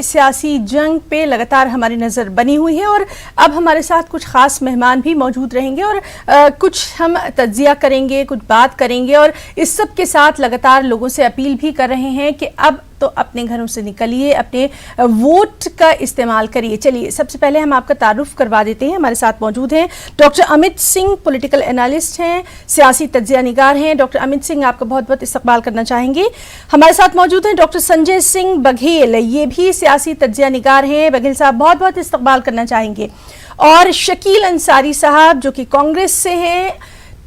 सियासी जंग पे लगातार हमारी नज़र बनी हुई है और अब हमारे साथ कुछ ख़ास मेहमान भी मौजूद रहेंगे और कुछ हम तज्जिया करेंगे, कुछ बात करेंगे और इस सब के साथ लगातार लोगों से अपील भी कर रहे हैं कि अब तो अपने घरों से निकलिए, अपने वोट का इस्तेमाल करिए। चलिए सबसे पहले हम आपका तारुफ करवा देते हैं। हमारे साथ मौजूद हैं doctor Amit Singh, political analyst हैं, सियासी तज्जिया निगार हैं। डॉक्टर अमित सिंह, आपका बहुत बहुत इस्तकबाल करना चाहेंगे। हमारे साथ मौजूद हैं डॉक्टर संजय सिंह बघेल, ये भी सियासी तज्जिया निगार हैं। बघेल साहब, बहुत बहुत इस्तकबाल करना चाहेंगे। और शकील अंसारी साहब जो कि कांग्रेस से हैं।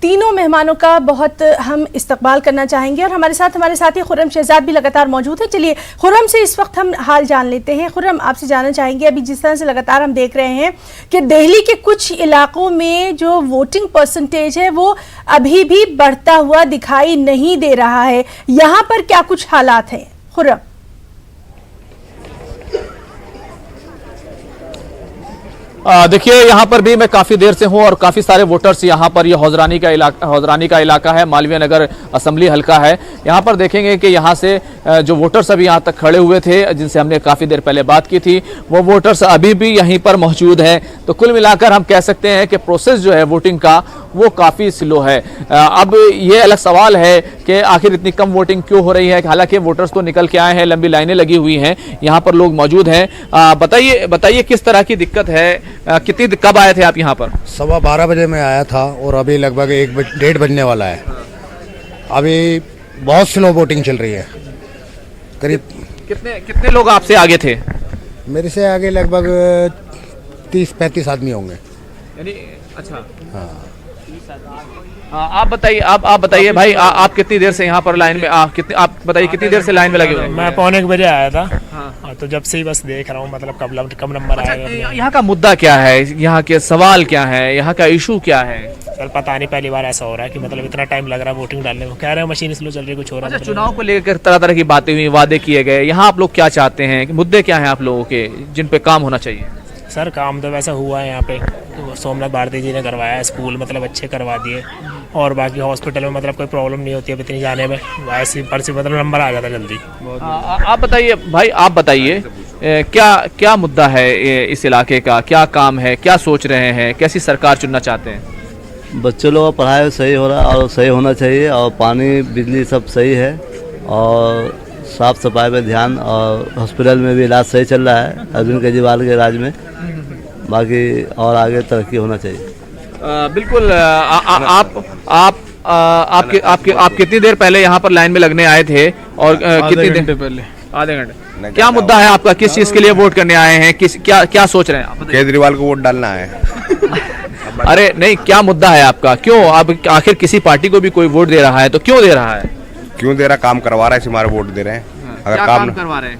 तीनों मेहमानों का बहुत हम इस्तकबाल करना चाहेंगे और हमारे साथी खुर्रम शहजाद भी लगातार मौजूद है। चलिए खुर्रम से इस वक्त हम हाल जान लेते हैं। खुर्रम, आपसे जानना चाहेंगे, अभी जिस तरह से लगातार हम देख रहे हैं कि दिल्ली के कुछ इलाकों में जो वोटिंग परसेंटेज है वो अभी भी बढ़ता हुआ दिखाई नहीं दे रहा है, यहाँ पर क्या कुछ हालात हैं? खुर्रम। देखिए, यहाँ पर भी मैं काफ़ी देर से हूँ और काफ़ी सारे वोटर्स यहाँ पर, ये हौजरानी का इलाका है, मालवीय नगर असेंबली हल्का है। यहाँ पर देखेंगे कि यहाँ से जो वोटर्स अभी यहाँ तक खड़े हुए थे, जिनसे हमने काफ़ी देर पहले बात की थी, वो वोटर्स अभी भी यहीं पर मौजूद हैं। तो कुल मिलाकर हम कह सकते हैं कि प्रोसेस जो है वोटिंग का वो काफ़ी स्लो है। अब ये अलग सवाल है कि आखिर इतनी कम वोटिंग क्यों हो रही है। हालांकि वोटर्स तो निकल के आए हैं, लंबी लाइनें लगी हुई हैं, यहाँ पर लोग मौजूद हैं। बताइए किस तरह की दिक्कत है, कब आए थे आप यहाँ पर? 12:15 बजे में आया था और अभी लगभग 1:30 बजने वाला है। अभी बहुत स्लो वोटिंग चल रही है। करीब कितने लोग आपसे आगे थे? मेरे से आगे लगभग 30-35 आदमी होंगे। यानी अच्छा, हाँ। आप बताइए भाई, आप कितनी देर से यहाँ पर लाइन में आप बताइए कितनी देर से लाइन में लगे हुए हैं? मैं 1:45 बजे आया था। हाँ। तो जब से ही बस देख रहा हूँ, मतलब कब नंबर आएगा। यहाँ का मुद्दा क्या है, यहाँ के सवाल क्या है, यहाँ का इशू क्या है? सर पता नहीं, पहली बार ऐसा हो रहा है कि मतलब इतना टाइम लग रहा है वोटिंग डालने को। कह रहे हैं मशीन स्लो चल रही है, कुछ हो रहा है। चुनाव को लेकर तरह तरह की बातें हुई, वादे किए गए, यहाँ आप लोग क्या चाहते हैं, मुद्दे क्या हैं आप लोगों के जिन पे काम होना चाहिए? सर काम तो वैसा हुआ है यहाँ पे, तो सोमनाथ भारती जी ने करवाया, स्कूल मतलब अच्छे करवा दिए और बाकी हॉस्पिटल में मतलब कोई प्रॉब्लम नहीं होती है इतनी जाने में। ऐसी पर्ची मतलब नंबर आ जाता जल्दी। आप बताइए भाई, आप बताइए क्या मुद्दा है इस इलाके का, क्या काम है, क्या सोच रहे हैं, कैसी सरकार चुनना चाहते हैं? बच्चों लोगों का पढ़ाई सही हो रहा है और सही होना चाहिए, और पानी बिजली सब सही है, और साफ सफाई पे ध्यान, और हॉस्पिटल में भी इलाज सही चल रहा है अरविंद केजरीवाल के राज में। बाकी और आगे तरक्की होना चाहिए। बिल्कुल। आप कितनी देर पहले यहाँ पर लाइन में लगने आए थे और कितनी देर पहले? आधे घंटे। क्या मुद्दा है आपका, किस चीज के लिए वोट करने आए हैं, क्या सोच रहे हैं आप? केजरीवाल को वोट डालना है। अरे नहीं, क्या मुद्दा है आपका, क्यों आप आखिर किसी पार्टी को भी कोई वोट दे रहा है तो क्यों दे रहा है? क्यों दे रहा, काम करवा रहा है, हमारे वोट दे रहे हैं। अगर क्या काम करवा रहे हैं?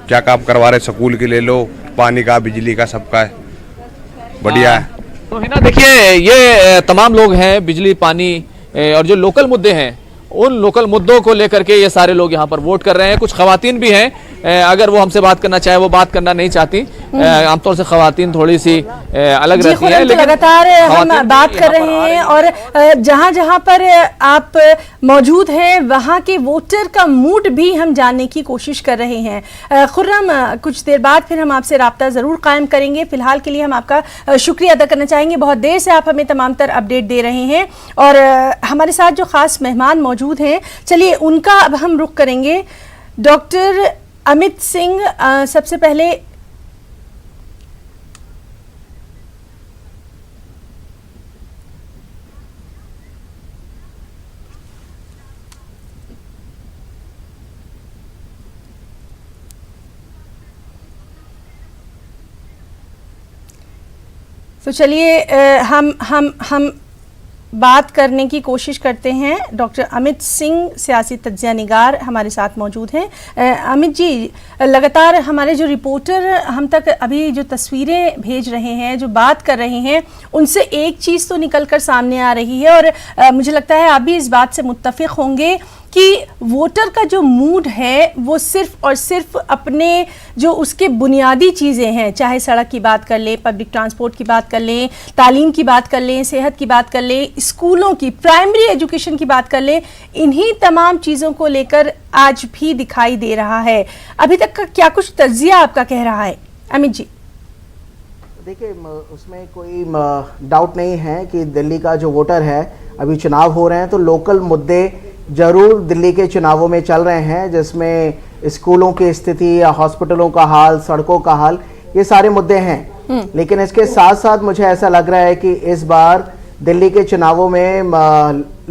क्या काम करवा रहे हैं? स्कूल के ले लो, पानी का, बिजली का, सबका बढ़िया है। तो है ना, देखिए ये तमाम लोग हैं, बिजली, पानी और जो लोकल मुद्दे हैं, उन लोकल मुद्दों को लेकर के ये सारे लोग यहाँ पर वोट कर रहे हैं। कुछ खवातीन भी हैं, अगर वो हमसे बात करना चाहे, वो बात करना नहीं चाहती। आमतौर से खवातीन थोड़ी सी अलग रहती हैं, लेकिन लगातार हम बात कर रहे हैं और जहाँ जहाँ पर आप मौजूद हैं वहाँ के वोटर का मूड भी हम जानने की कोशिश कर रहे हैं। खुर्रम, कुछ देर बाद फिर हम आपसे राब्ता ज़रूर कायम करेंगे। फिलहाल के लिए हम आपका शुक्रिया अदा करना चाहेंगे, बहुत देर से आप हमें तमाम तर अपडेट दे रहे हैं और हमारे साथ जो खास मेहमान मौजूद हैं, चलिए उनका अब हम रुख करेंगे। डॉक्टर अमित सिंह, सबसे पहले तो चलिए हम बात करने की कोशिश करते हैं। डॉक्टर अमित सिंह, सियासी तज्जिया निगार, हमारे साथ मौजूद हैं। अमित जी, लगातार हमारे जो रिपोर्टर हम तक अभी जो तस्वीरें भेज रहे हैं, जो बात कर रहे हैं, उनसे एक चीज़ तो निकल कर सामने आ रही है और मुझे लगता है आप भी इस बात से मुत्तफिक होंगे कि वोटर का जो मूड है वो सिर्फ और सिर्फ अपने जो उसके बुनियादी चीज़ें हैं, चाहे सड़क की बात कर लें, पब्लिक ट्रांसपोर्ट की बात कर लें, तालीम की बात कर लें, सेहत की बात कर लें, स्कूलों की, प्राइमरी एजुकेशन की बात कर लें, इन्हीं तमाम चीज़ों को लेकर आज भी दिखाई दे रहा है। अभी तक का क्या कुछ तज्जिया आपका कह रहा है अमित जी? देखिए, उसमें कोई डाउट नहीं है कि दिल्ली का जो वोटर है, अभी चुनाव हो रहे हैं तो लोकल मुद्दे जरूर दिल्ली के चुनावों में चल रहे हैं, जिसमें स्कूलों की स्थिति या हॉस्पिटलों का हाल, सड़कों का हाल, ये सारे मुद्दे हैं। लेकिन इसके साथ साथ मुझे ऐसा लग रहा है कि इस बार दिल्ली के चुनावों में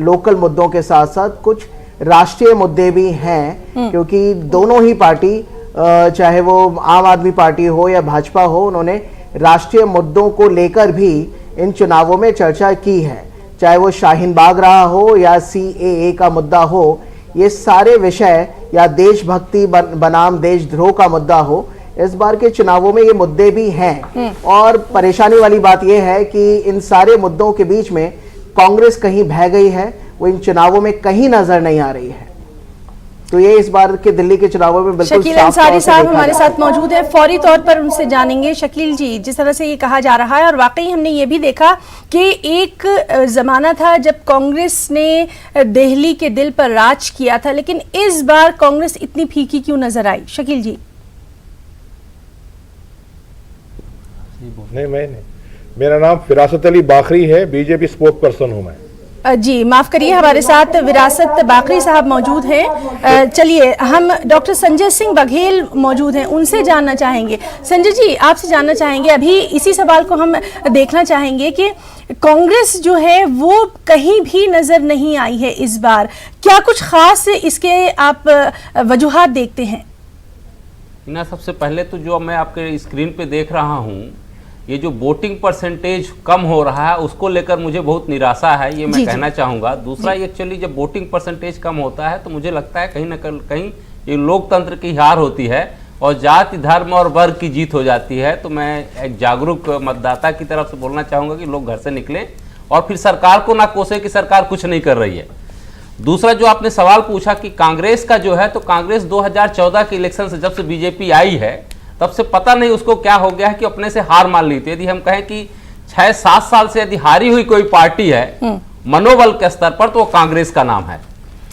लोकल मुद्दों के साथ साथ कुछ राष्ट्रीय मुद्दे भी हैं, क्योंकि दोनों ही पार्टी, चाहे वो आम आदमी पार्टी हो या भाजपा हो, उन्होंने राष्ट्रीय मुद्दों को लेकर भी इन चुनावों में चर्चा की है। चाहे वो शाहीन बाग रहा हो या CAA का मुद्दा हो, ये सारे विषय, या देशभक्ति बनाम देशद्रोह का मुद्दा हो, इस बार के चुनावों में ये मुद्दे भी हैं। और परेशानी वाली बात यह है कि इन सारे मुद्दों के बीच में कांग्रेस कहीं बह गई है, वो इन चुनावों में कहीं नजर नहीं आ रही है। तो ये इस बार के दिल्ली के चुनावों में बिल्कुल शकील अंसारी साहब हमारे साथ मौजूद है, फौरी तौर पर उनसे जानेंगे। शकील जी, जिस तरह से ये कहा जा रहा है, और वाकई हमने ये भी देखा कि एक जमाना था जब कांग्रेस ने दिल्ली के दिल पर राज किया था, लेकिन इस बार कांग्रेस इतनी फीकी क्यों नजर आई? शकील जी। नहीं, मेरा नाम फिरासत अली बाखरी है, बीजेपी स्पोक पर्सन हूँ मैं। जी माफ करिए, हमारे साथ विरासत बाकरी साहब मौजूद हैं। चलिए, हम डॉक्टर संजय सिंह बघेल मौजूद हैं, उनसे जानना चाहेंगे। संजय जी, आपसे जानना चाहेंगे, अभी इसी सवाल को हम देखना चाहेंगे कि कांग्रेस जो है वो कहीं भी नजर नहीं आई है इस बार, क्या कुछ खास इसके आप वजूहात देखते हैं? हिना, सबसे पहले तो जो मैं आपके स्क्रीन पे देख रहा हूँ, ये जो वोटिंग परसेंटेज कम हो रहा है उसको लेकर मुझे बहुत निराशा है, ये मैं कहना चाहूँगा। दूसरा, एक्चुअली जब वोटिंग परसेंटेज कम होता है तो मुझे लगता है कहीं ना कहीं ये लोकतंत्र की हार होती है और जाति, धर्म और वर्ग की जीत हो जाती है। तो मैं एक जागरूक मतदाता की तरफ से बोलना चाहूँगा कि लोग घर से निकलें और फिर सरकार को ना कोसे कि सरकार कुछ नहीं कर रही है। दूसरा, जो आपने सवाल पूछा कि कांग्रेस का जो है, तो कांग्रेस 2014 के इलेक्शन से जब से बीजेपी आई है तब से पता नहीं उसको क्या हो गया है कि अपने से हार मान ली थी। यदि हम कहें कि 6-7 साल से यदि हारी हुई कोई पार्टी है मनोबल के स्तर पर, तो वो कांग्रेस का नाम है।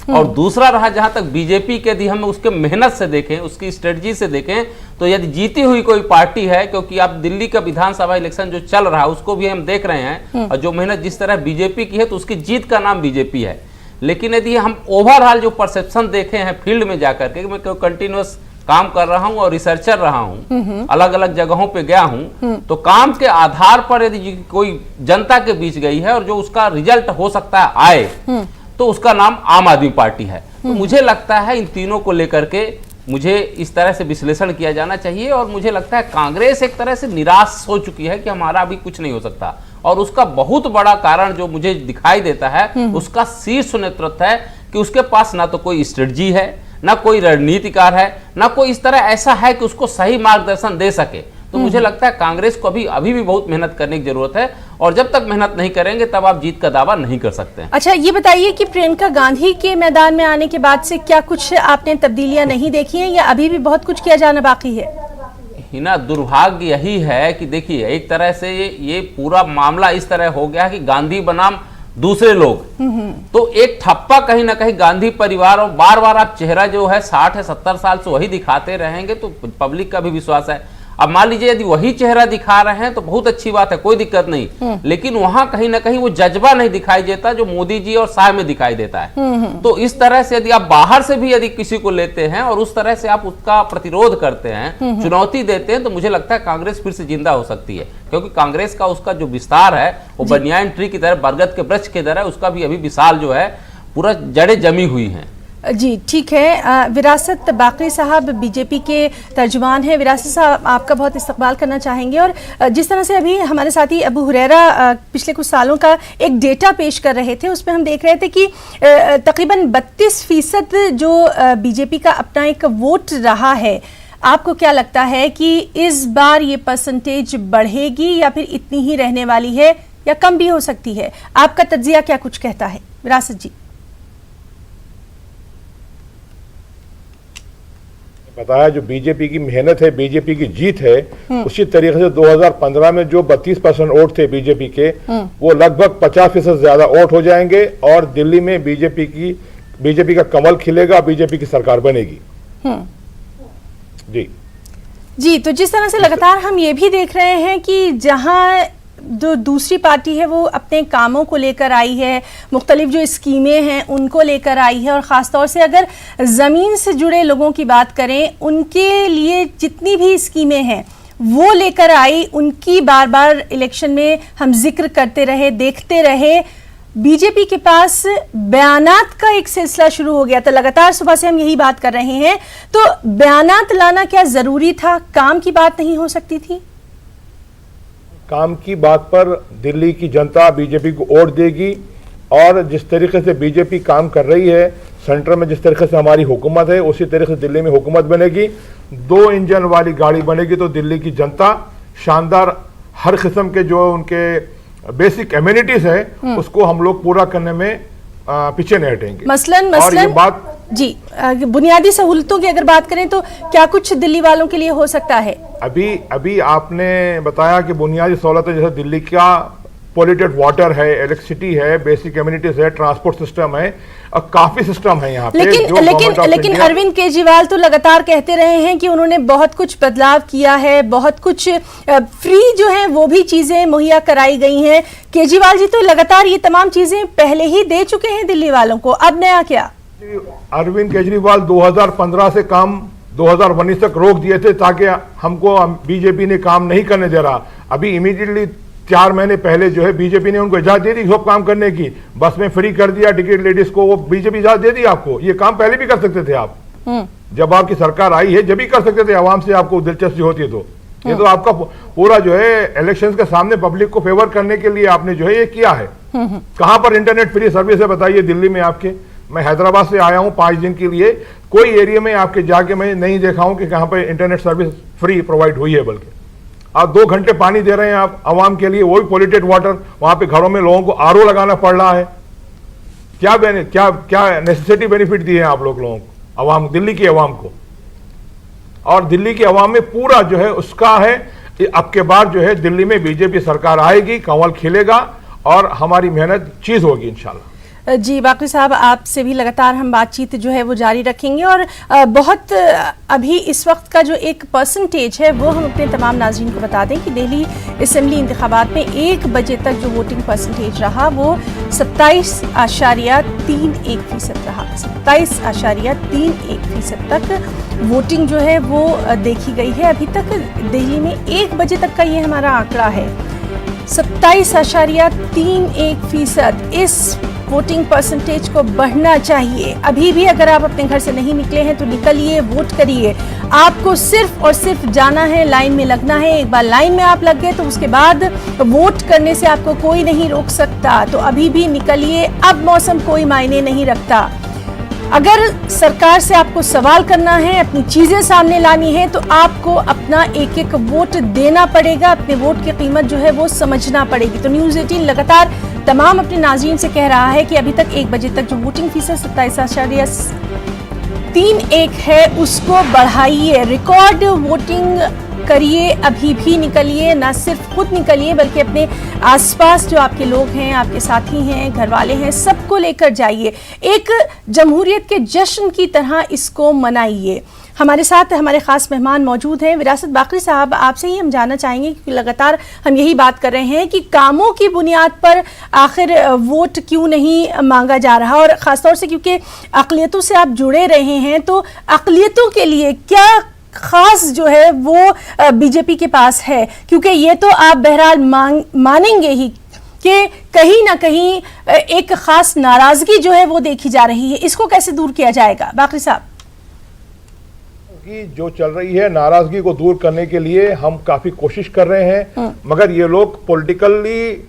और दूसरा रहा, जहां तक बीजेपी के यदि हम उसके मेहनत से देखें, उसकी स्ट्रेटजी से देखें, तो यदि जीती हुई कोई पार्टी है, क्योंकि अब दिल्ली का विधानसभा इलेक्शन जो चल रहा है उसको भी हम देख रहे हैं, और जो मेहनत जिस तरह बीजेपी की है तो उसकी जीत का नाम बीजेपी है। लेकिन यदि हम ओवरऑल जो परसेप्शन देखे हैं फील्ड में जाकर के, मैं कंटिन्यूअस काम कर रहा हूं और रिसर्चर रहा हूं, अलग अलग जगहों पे गया हूं, तो काम के आधार पर यदि कोई जनता के बीच गई है और जो उसका रिजल्ट हो सकता है आए, तो उसका नाम आम आदमी पार्टी है। तो मुझे लगता है इन तीनों को लेकर के मुझे इस तरह से विश्लेषण किया जाना चाहिए, और मुझे लगता है कांग्रेस एक तरह से निराश हो चुकी है कि हमारा अभी कुछ नहीं हो सकता। और उसका बहुत बड़ा कारण जो मुझे दिखाई देता है, उसका शीर्ष नेतृत्व है कि उसके पास ना तो कोई स्ट्रेटजी है, ना कोई रणनीतिकार है, ना कोई इस तरह ऐसा है कि उसको सही मार्गदर्शन दे सके। तो मुझे लगता है कांग्रेस को अभी भी बहुत मेहनत करने की जरूरत है, और जब तक मेहनत नहीं करेंगे तब आप जीत का दावा नहीं कर सकते हैं। अच्छा, ये बताइए कि प्रियंका गांधी के मैदान में आने के बाद से क्या कुछ आपने तब्दीलियां नहीं देखी हैं, या अभी भी बहुत कुछ किया जाना बाकी है? हिना, दुर्भाग्य यही है कि देखिए, एक तरह से ये पूरा मामला इस तरह हो गया कि गांधी बनाम दूसरे लोग, तो एक ठप्पा कहीं ना कहीं गांधी परिवार, और बार बार आप चेहरा जो है 60 या 70 साल से वही दिखाते रहेंगे तो पब्लिक का भी विश्वास है। अब मान लीजिए यदि वही चेहरा दिखा रहे हैं तो बहुत अच्छी बात है, कोई दिक्कत नहीं, लेकिन वहां कहीं ना कहीं वो जज्बा नहीं दिखाई देता जो मोदी जी और शाह में दिखाई देता है। तो इस तरह से यदि आप बाहर से भी यदि किसी को लेते हैं और उस तरह से आप उसका प्रतिरोध करते हैं, चुनौती देते हैं, तो मुझे लगता है कांग्रेस फिर से जिंदा हो सकती है। क्योंकि कांग्रेस का उसका जो विस्तार है वो बनियान ट्री की तरह, बरगद के वृक्ष की तरह, उसका भी अभी विशाल जो है पूरा जड़ें जमी हुई हैं। जी ठीक है। विरासत बाकरी साहब बीजेपी के तर्जुमान हैं। विरासत साहब, आपका बहुत इस्तकबाल करना चाहेंगे। और जिस तरह से अभी हमारे साथी अबू हुरैरा पिछले कुछ सालों का एक डेटा पेश कर रहे थे, उसमें हम देख रहे थे कि तकरीबन 32% जो बीजेपी का अपना एक वोट रहा है। आपको क्या लगता है कि इस बार ये परसेंटेज बढ़ेगी या फिर इतनी ही रहने वाली है, या कम भी हो सकती है? आपका तज्जिया क्या कुछ कहता है विरासत जी? बताया जो बीजेपी की मेहनत है, बीजेपी की जीत है, उसी तरीके से 2015 में जो 32% वोट थे बीजेपी के, वो लगभग 50% ज्यादा वोट हो जाएंगे और दिल्ली में बीजेपी का कमल खिलेगा, बीजेपी की सरकार बनेगी। जी, तो जिस तरह से लगातार हम ये भी देख रहे हैं कि जहां जो दूसरी पार्टी है वो अपने कामों को लेकर आई है, मुख्तलिफ जो स्कीमें हैं उनको लेकर आई है, और ख़ास तौर से अगर ज़मीन से जुड़े लोगों की बात करें, उनके लिए जितनी भी स्कीमें हैं वो लेकर आई, उनकी बार बार इलेक्शन में हम जिक्र करते रहे, देखते रहे। बीजेपी के पास बयानात का एक सिलसिला शुरू हो गया था, लगातार सुबह से हम यही बात कर रहे हैं, तो बयानात लाना क्या ज़रूरी था? काम की बात नहीं हो सकती थी? काम की बात पर दिल्ली की जनता बीजेपी को वोट देगी, और जिस तरीके से बीजेपी काम कर रही है, सेंटर में जिस तरीके से हमारी हुकूमत है, उसी तरीके से दिल्ली में हुकूमत बनेगी। 2 इंजन वाली गाड़ी बनेगी तो दिल्ली की जनता शानदार हर किस्म के जो उनके बेसिक एम्यूनिटीज है उसको हम लोग पूरा करने में पीछे नहीं हटेंगे। मसलन और ये बात जी, बुनियादी सहूलतों की अगर बात करें तो क्या कुछ दिल्ली वालों के लिए हो सकता है? अभी आपने बताया कि बुनियादी सहूलतें जैसे दिल्ली का पोल्यूटेड वाटर है, इलेक्ट्रिसिटी है, बेसिक एम्यूनिटीज है, ट्रांसपोर्ट सिस्टम है, और काफी सिस्टम है यहाँ पे। लेकिन अरविंद केजरीवाल तो लगातार कहते रहे हैं कि उन्होंने बहुत कुछ बदलाव किया है, बहुत कुछ फ्री जो है वो भी चीजें मुहैया कराई गई हैं। केजरीवाल जी तो लगातार ये तमाम चीजें पहले ही दे चुके हैं दिल्ली वालों को, अब नया क्या? अरविंद केजरीवाल 2015 से काम 2019 तक रोक दिए थे ताकि हमको बीजेपी ने काम नहीं करने दे रहा। अभी इमीडिएटली 4 महीने पहले जो है बीजेपी ने उनको इजाजत दे दी सब काम करने की, बस में फ्री कर दिया टिकट लेडीज को, वो बीजेपी इजाजत दे दी आपको। ये काम पहले भी कर सकते थे आप, जब आपकी सरकार आई है जब भी कर सकते थे, आवाम से आपको दिलचस्पी होती है तो। ये तो आपका पूरा जो है इलेक्शंस के सामने पब्लिक को फेवर करने के लिए आपने जो है ये किया है। कहां पर इंटरनेट फ्री सर्विस है बताइए दिल्ली में आपके? मैं हैदराबाद से आया हूं 5 दिन के लिए, कोई एरिया में आपके जाके मैं नहीं देखा हूं कि कहां पर इंटरनेट सर्विस फ्री प्रोवाइड हुई है। बल्कि आप 2 घंटे पानी दे रहे हैं आप आवाम के लिए, वो भी पोल्यूटेड वाटर, वहां पे घरों में लोगों को आरओ लगाना पड़ रहा है। क्या नेसेसिटी बेनिफिट दिए हैं आप लोगों को, आवाम, दिल्ली की आवाम को? और दिल्ली की आवाम में पूरा जो है उसका है, अब के बाद जो है दिल्ली में बीजेपी सरकार आएगी, कमल खिलेगा और हमारी मेहनत चीज होगी इंशाल्लाह। जी, बाकरी साहब आपसे भी लगातार हम बातचीत जो है वो जारी रखेंगे, और बहुत अभी इस वक्त का जो एक परसेंटेज है वो हम अपने तमाम नाज़रीन को बता दें कि दिल्ली असेंबली इंतखाबात में 1 बजे तक जो वोटिंग परसेंटेज रहा वो 27.31% रहा। 27.31% तक वोटिंग जो है वो देखी गई है। अभी तक दिल्ली में 1 बजे तक का ये हमारा आंकड़ा है, 27.31%। इस वोटिंग परसेंटेज को बढ़ना चाहिए। अभी भी अगर आप अपने घर से नहीं निकले हैं तो निकलिए, वोट करिए। आपको सिर्फ और सिर्फ जाना है, लाइन में लगना है। एक बार लाइन में आप लग गए तो उसके बाद वोट करने से आपको कोई नहीं रोक सकता। तो अभी भी निकलिए, अब मौसम कोई मायने नहीं रखता। अगर सरकार से आपको सवाल करना है, अपनी चीजें सामने लानी है, तो आपको अपना एक एक वोट देना पड़ेगा, अपने वोट की कीमत जो है वो समझना पड़ेगी। तो न्यूज़ 18 लगातार तमाम अपने नाज़रीन से कह रहा है कि अभी तक 1 बजे तक जो वोटिंग फीसद 27.31 है उसको बढ़ाइए, रिकॉर्ड वोटिंग करिए। अभी भी निकलिए, ना सिर्फ खुद निकलिए बल्कि अपने आसपास जो आपके लोग हैं, आपके साथी हैं, घर वाले हैं, सबको लेकर जाइए। एक जमहूरियत के जश्न की तरह इसको मनाइए। हमारे साथ हमारे खास मेहमान मौजूद हैं। विरासत बाकरी साहब, आपसे ही हम जानना चाहेंगे क्योंकि लगातार हम यही बात कर रहे हैं कि कामों की बुनियाद पर आखिर वोट क्यों नहीं मांगा जा रहा, और ख़ासतौर से क्योंकि अक़लियतों से आप जुड़े रहे हैं, तो अक़लियतों के लिए क्या खास जो है वो बीजेपी के पास है? क्योंकि ये तो आप बहरहाल मानेंगे ही कि कहीं ना कहीं एक खास नाराजगी जो है वो देखी जा रही है। इसको कैसे दूर किया जाएगा बाकरी साहब? की जो चल रही है नाराजगी को दूर करने के लिए हम काफी कोशिश कर रहे हैं, मगर ये लोग पॉलिटिकली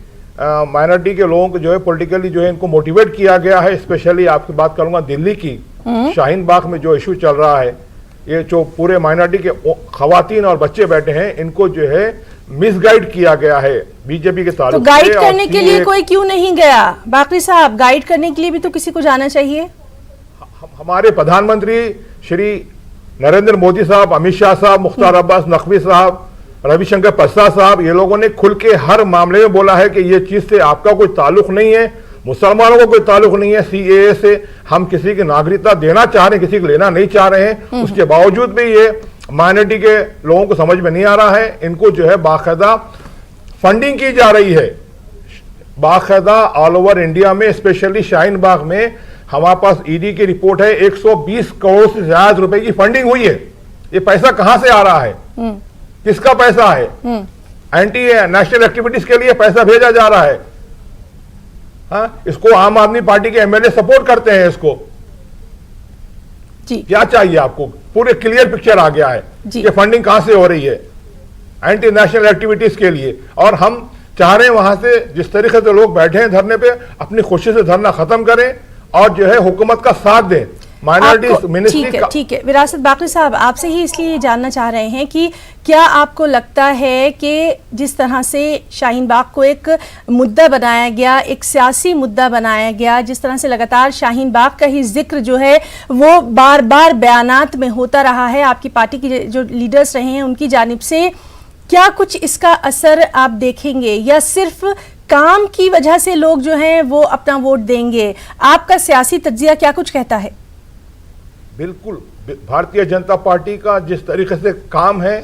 माइनॉरिटी के लोगों को जो है पॉलिटिकली जो है इनको मोटिवेट किया गया है। स्पेशली आपकी बात करूंगा दिल्ली की शाहीन बाग में जो इशू चल रहा है, ये जो पूरे माइनॉरिटी के खवातीन और बच्चे बैठे हैं इनको जो है मिसगाइड किया गया है बीजेपी के ताल्लुक से। तो गाइड करने के लिए कोई क्यों नहीं गया बाकरी साहब? गाइड करने के लिए भी तो किसी को जाना चाहिए। हमारे प्रधानमंत्री श्री नरेंद्र मोदी साहब, अमित शाह साहब, मुख्तार अब्बास नकवी साहब, रविशंकर प्रसाद साहब, ये लोगों ने खुल के हर मामले में बोला है कि ये चीज से आपका कोई ताल्लुक नहीं है, मुसलमानों को कोई ताल्लुक नहीं है, सीएए से हम किसी की नागरिकता देना चाह रहे हैं, किसी को लेना नहीं चाह रहे हैं। उसके बावजूद भी ये माइनॉरिटी के लोगों को समझ में नहीं आ रहा है। इनको जो है बाकायदा फंडिंग की जा रही है, बाकायदा ऑल ओवर इंडिया में, स्पेशली शाहीन बाग में हमारे पास ईडी की रिपोर्ट है 120 करोड़ से ज्यादा रुपए की फंडिंग हुई है। ये पैसा कहां से आ रहा है, किसका पैसा है? एंटी नेशनल एक्टिविटीज के लिए पैसा भेजा जा रहा है। हाँ, इसको आम आदमी पार्टी के एमएलए सपोर्ट करते हैं। इसको जी क्या चाहिए आपको? पूरे क्लियर पिक्चर आ गया है कि फंडिंग कहां से हो रही है एंटी नेशनल एक्टिविटीज के लिए। और हम चाह रहे हैं वहां से जिस तरीके से लोग बैठे हैं धरने पे, अपनी खुशी से धरना खत्म करें और जो है हुकूमत का साथ दें। माइनॉरिटी मिनिस्ट्री का ठीक है विरासत बाकरी साहब, आपसे ही इसलिए ये जानना चाह रहे हैं कि क्या आपको लगता है कि जिस तरह से शाहीन बाग को एक मुद्दा बनाया गया, एक सियासी मुद्दा बनाया गया, जिस तरह से लगातार शाहीन बाग का ही जिक्र जो है वो बार बार बयानात में होता रहा है, आपकी पार्टी के जो लीडर्स रहे हैं उनकी जानिब से, क्या कुछ इसका असर आप देखेंगे या सिर्फ काम की वजह से लोग जो हैं वो अपना वोट देंगे? आपका सियासी तज्जिया क्या कुछ कहता है? बिल्कुल, भारतीय जनता पार्टी का जिस तरीके से काम है,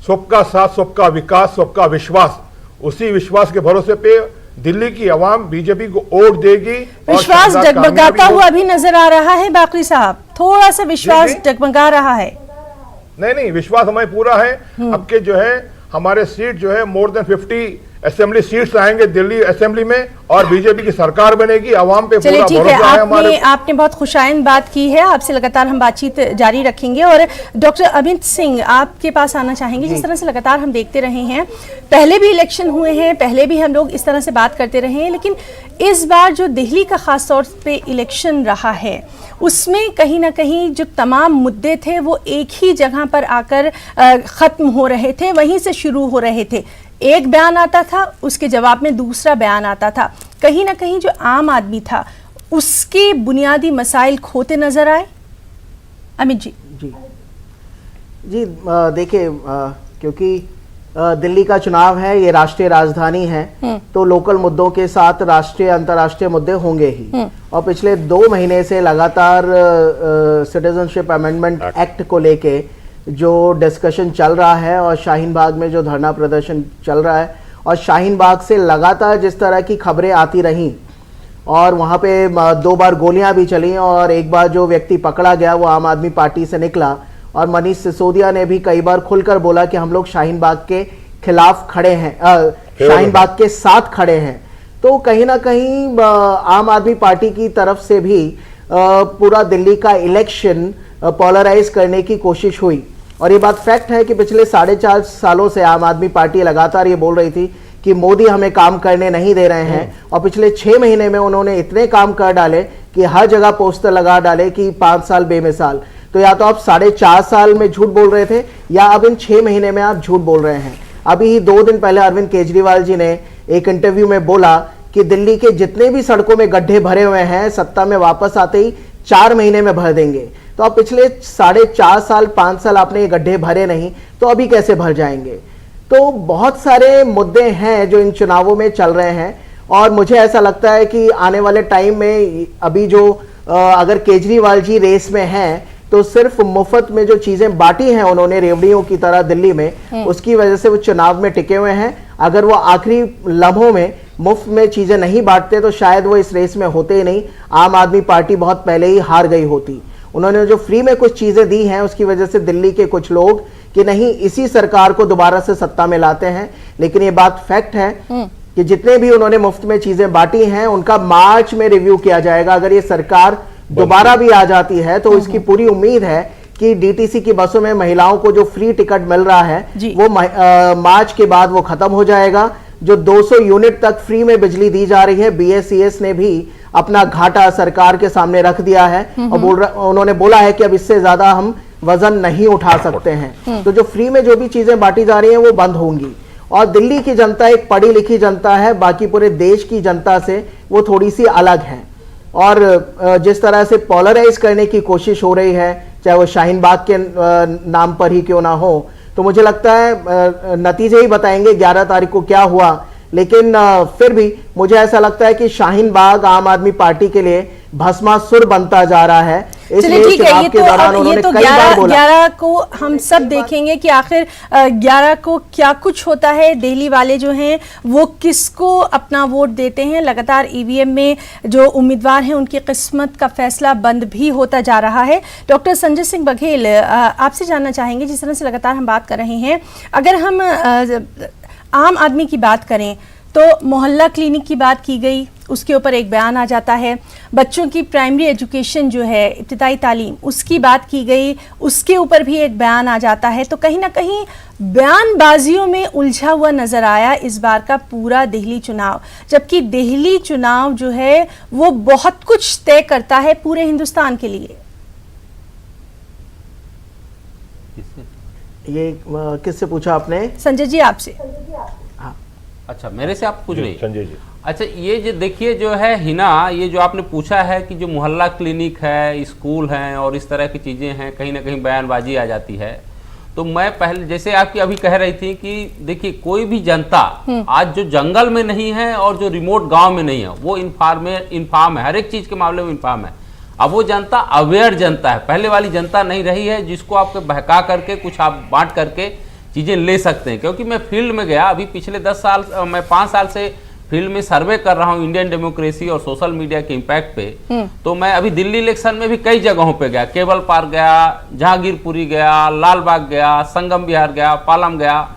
सबका साथ, सबका विकास, सबका विश्वास, उसी विश्वास के भरोसे पे दिल्ली की आवाम बीजेपी को वोट देगी। विश्वास डगमगाता हुआ भी नजर आ रहा है बाकरी साहब, थोड़ा सा विश्वास डगमगा रहा है। नहीं, विश्वास हमें पूरा है। अब के जो है हमारे सीट जो है मोर देन 50 असेंबली सीट्स आएंगे दिल्ली असेंबली में और बीजेपी की सरकार बनेगी। आवाम पे पूरा भरोसा है हमारे। आपने बहुत खुशाइन बात की है, आपसे लगातार हम बातचीत जारी रखेंगे। और डॉक्टर अमित सिंह, आपके पास आना चाहेंगे। जिस तरह से लगातार हम देखते रहे हैं, पहले भी इलेक्शन हुए हैं, पहले भी हम लोग इस तरह से बात करते रहे हैं, लेकिन इस बार जो दिल्ली का खास तौर पे इलेक्शन रहा है उसमें कहीं ना कहीं जो तमाम मुद्दे थे वो एक ही जगह पर आकर ख़त्म हो रहे थे, वहीं से शुरू हो रहे थे। एक बयान आता था, उसके जवाब में दूसरा बयान आता था। कहीं ना कहीं जो आम आदमी था उसके बुनियादी मसाइल खोते नजर आए। अमित जी जी देखिए, क्योंकि दिल्ली का चुनाव है, ये राष्ट्रीय राजधानी है, तो लोकल मुद्दों के साथ राष्ट्रीय अंतर्राष्ट्रीय मुद्दे होंगे ही। और पिछले 2 महीने से लगातार सिटीजनशिप अमेंडमेंट एक्ट को लेके जो डिस्कशन चल रहा है और शाहीन बाग में जो धरना प्रदर्शन चल रहा है, और शाहीन बाग से लगातार जिस तरह की खबरें आती रहीं, और वहाँ पे 2 बार गोलियां भी चली, और एक बार जो व्यक्ति पकड़ा गया वो आम आदमी पार्टी से निकला, और मनीष सिसोदिया ने भी कई बार खुलकर बोला कि हम लोग शाहीन बाग के खिलाफ खड़े हैं, शाहीन बाग के साथ खड़े हैं। तो कहीं ना कहीं आम आदमी पार्टी की तरफ से भी पूरा दिल्ली का इलेक्शन पोलराइज करने की कोशिश हुई। और ये बात फैक्ट है कि पिछले 4.5 सालों से आम आदमी पार्टी लगातार ये बोल रही थी कि मोदी हमें काम करने नहीं दे रहे हैं, और पिछले 6 महीने में उन्होंने इतने काम कर डाले कि हर जगह पोस्टर लगा डाले कि 5 साल बेमिसाल। तो या तो आप 4.5 साल में झूठ बोल रहे थे, या अब इन 6 महीने में आप झूठ बोल रहे हैं। अभी ही 2 दिन पहले अरविंद केजरीवाल जी ने एक इंटरव्यू में बोला कि दिल्ली के जितने भी सड़कों में गड्ढे भरे हुए हैं, सत्ता में वापस आते ही 4 महीने में भर देंगे। तो अब पिछले 4.5 साल 5 साल आपने ये गड्ढे भरे नहीं, तो अभी कैसे भर जाएंगे? तो बहुत सारे मुद्दे हैं जो इन चुनावों में चल रहे हैं, और मुझे ऐसा लगता है कि आने वाले टाइम में अभी जो अगर केजरीवाल जी रेस में हैं, तो सिर्फ मुफ्त में जो चीजें बांटी हैं उन्होंने रेवड़ियों की तरह दिल्ली में, उसकी वजह से वो चुनाव में टिके हुए हैं। अगर वो आखिरी लम्हों में मुफ्त में चीजें नहीं बांटते तो शायद वो इस रेस में होते ही नहीं, आम आदमी पार्टी बहुत पहले ही हार गई होती। उन्होंने जो फ्री में कुछ चीजें दी हैं उसकी वजह से दिल्ली के कुछ लोग कि नहीं इसी सरकार को दोबारा से सत्ता में लाते हैं। लेकिन ये बात फैक्ट है कि जितने भी उन्होंने मुफ्त में चीजें बांटी हैं उनका मार्च में रिव्यू किया जाएगा। अगर ये सरकार दोबारा भी आ जाती है तो इसकी पूरी उम्मीद है कि डीटीसी की बसों में महिलाओं को जो फ्री टिकट मिल रहा है वो मार्च के बाद वो खत्म हो जाएगा। जो 200 यूनिट तक फ्री में बिजली दी जा रही है, बीएसईएस ने भी अपना घाटा सरकार के सामने रख दिया है और उन्होंने बोला है कि अब इससे ज्यादा हम वजन नहीं उठा सकते हैं। तो जो फ्री में जो भी चीजें बांटी जा रही हैं वो बंद होंगी। और दिल्ली की जनता एक पढ़ी लिखी जनता है, बाकी पूरे देश की जनता से वो थोड़ी सी अलग है। और जिस तरह से पोलराइज करने की कोशिश हो रही है, चाहे वो शाहीन बाग के नाम पर ही क्यों ना हो। तो मुझे लगता है नतीजे ही बताएंगे 11 तारीख को क्या हुआ, लेकिन फिर भी मुझे ऐसा लगता है कि शाहीन बाग आम आदमी पार्टी के लिए भस्मासुर बनता जा रहा है। चलिए ठीक है, ये तो 11 को हम सब देखेंगे कि आखिर 11 को क्या कुछ होता है। दिल्ली वाले जो हैं वो किसको अपना वोट देते हैं। लगातार ईवीएम में जो उम्मीदवार हैं उनकी किस्मत का फैसला बंद भी होता जा रहा है। डॉक्टर संजय सिंह बघेल, आपसे जानना चाहेंगे, जिस तरह से लगातार हम बात कर रहे हैं, अगर हम आम आदमी की बात करें तो मोहल्ला क्लिनिक की बात की गई, उसके ऊपर एक बयान आ जाता है। बच्चों की प्राइमरी एजुकेशन जो है, इब्तिदाई तालीम, उसकी बात की गई, उसके ऊपर भी एक बयान आ जाता है। तो कहीं ना कहीं बयानबाजियों में उलझा हुआ नजर आया इस बार का पूरा दिल्ली चुनाव, जबकि दिल्ली चुनाव जो है वो बहुत कुछ तय करता है पूरे हिंदुस्तान के लिए। ये किससे पूछा आपने? संजय जी आपसे। अच्छा, मेरे से आप पूछ रही? संजय जी। अच्छा, ये जो देखिए जो है हिना, ये जो आपने पूछा है कि जो मोहल्ला क्लिनिक है, स्कूल हैं और इस तरह की चीज़ें हैं, कहीं ना कहीं बयानबाजी आ जाती है। तो मैं पहले, जैसे आपकी अभी कह रही थी कि देखिए कोई भी जनता आज जो जंगल में नहीं है और जो रिमोट गांव में नहीं है वो इन्फार्म है, हर एक चीज़ के मामले में इन्फार्म है। अब वो जनता अवेयर जनता है, पहले वाली जनता नहीं रही है जिसको आपको बहका करके कुछ आप बांट करके चीज़ें ले सकते हैं। क्योंकि मैं फील्ड में गया अभी पिछले 10 साल, मैं 5 साल से फील्ड में सर्वे कर रहा हूँ इंडियन डेमोक्रेसी और सोशल मीडिया के इम्पैक्ट पे। तो मैं अभी दिल्ली इलेक्शन में भी कई जगहों पे गया, केबल पार्क गया, जहांगीरपुरी गया, लाल बाग गया, संगम विहार गया, पालम गया,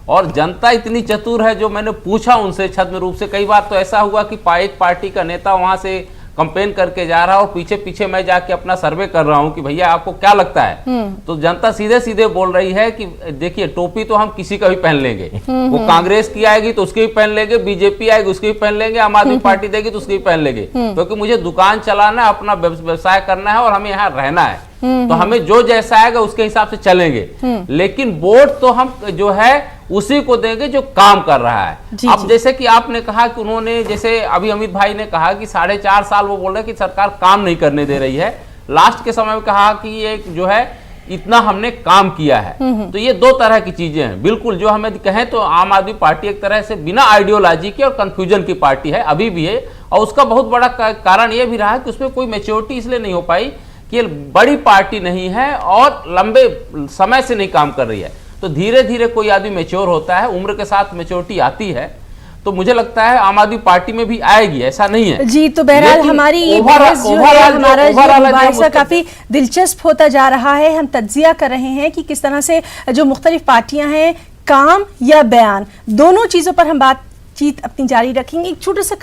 और जनता इतनी चतुर है। जो मैंने पूछा उनसे छद्म रूप से, कई बार तो ऐसा हुआ कि एक पार्टी का नेता वहां से कंपेन करके जा रहा है और पीछे पीछे मैं जाके अपना सर्वे कर रहा हूं कि भैया आपको क्या लगता है। तो जनता सीधे सीधे बोल रही है कि देखिए टोपी तो हम किसी का भी पहन लेंगे, वो कांग्रेस की आएगी तो उसकी भी पहन लेंगे, बीजेपी आएगी उसकी भी पहन लेंगे, आम आदमी पार्टी देगी तो उसकी भी पहन लेंगे, क्योंकि मुझे दुकान चलाना है, अपना व्यवसाय करना है और हमें यहाँ रहना है। तो हमें जो जैसा आएगा उसके हिसाब से चलेंगे, लेकिन वोट तो हम जो है उसी को देंगे जो काम कर रहा है। अब जैसे कि आपने कहा कि उन्होंने, जैसे अभी अमित भाई ने कहा कि 4.5 साल वो बोल रहे कि सरकार काम नहीं करने दे रही है, लास्ट के समय में कहा कि ये जो है इतना हमने काम किया है। तो ये दो तरह की चीजें हैं। बिल्कुल जो हमें कहें तो आम आदमी पार्टी एक तरह से बिना आइडियोलॉजी के और कंफ्यूजन की पार्टी है, अभी भी है, और उसका बहुत बड़ा कारण ये भी रहा है कि उसमें कोई मैच्योरिटी इसलिए नहीं हो पाई कि ये बड़ी पार्टी नहीं है और लंबे समय से नहीं काम कर रही है। तो धीरे धीरे कोई आदमी मैच्योर होता है, उम्र के साथ मैच्योरिटी आती है, तो मुझे लगता है आम आदमी पार्टी में भी आएगी, ऐसा नहीं है जी। तो बहरहाल हमारी ये बहस जो है, हमारा मुबाहिसा काफी दिलचस्प होता जा रहा है। हम तज्जिया कर रहे हैं कि किस तरह से जो मुख्तलिफ पार्टियां हैं, काम या बयान, दोनों चीजों पर हम बातचीत अपनी जारी रखेंगे। एक छोटा सा